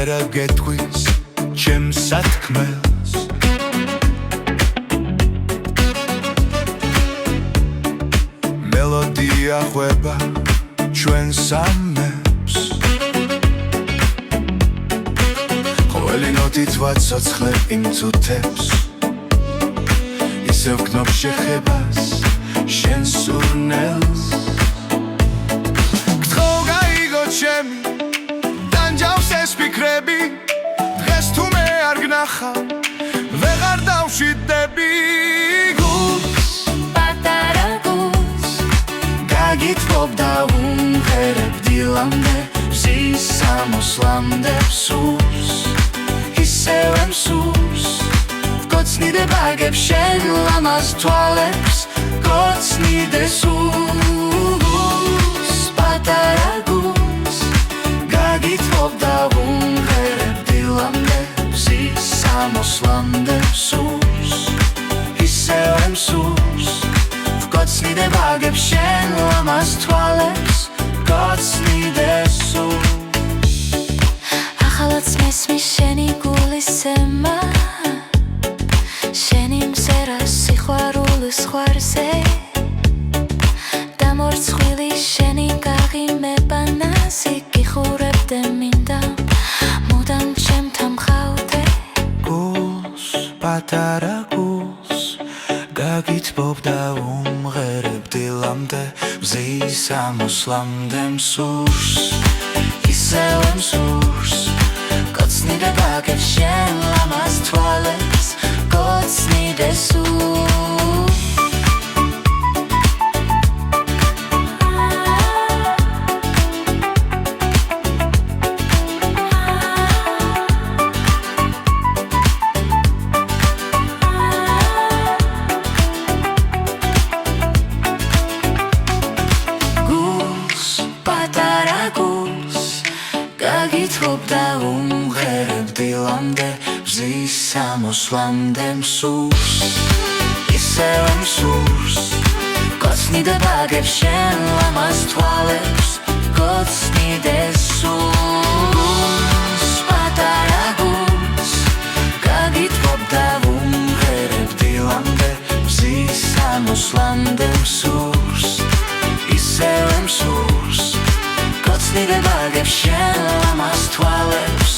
ვერა გეტყვის ჩემს სათქმელს მელოდია ხვება ჩვენს ამებს ყოველი ნოტით ვაცოცხლე იმ წუთებს ისევ გნობ შეხებას შენ სურნელს გთხოვ გაიგო ჩემი დანჯავს ეს ფიქრები დღეს თუ მე არ გნახავ ვეღარ დავშვიდები გულს პატარა გულს გაგითხოვ და უმღერებ დილამდე მზის სამოსლამდე სურს ისევ ემსურს გოცნიდება აგებ შენ ლამაზ თვალებს გოცნიდე სურს პატარა გულს გაგითხოვ და უმღერებ დილამდე მზის სამოსლამდე სურს ისევ ემსურს გოცნიდება აგებ შენ ლამაზ თვალებს გოცნიდე სურს ახალაც მესმის შენი გულის ზემა შენი მზერა სიყვარულის ზღვარზე დამორცხვილი შენი გაღიმება ნაზი გიხურებდე მინდა მუდამ ჩემთან მყავდე გულს პატარა გულს გაგითხოვ და უმღერებ დილამდე მზის სამოსლამდე მსურს ისევ ემსურს გოცნიდება აგებ შენ ლამაზ თვალებს გოცნიდე სურს გულს პატარა გულს გაგითხოვ და უმღერებ დილამდე მზის სამოსლამდე მსურს ისევ ემსურს გოცნიდება აგებ შენ ლამაზ თვალებს გოცნიდე სურს პატარა გულს გაგითხოვ და უმღერებ დილამდე მზის სამოსლამდე მსურს ისევ ემსურს გოცნიდება აგებ შენ ლამაზ თვალებს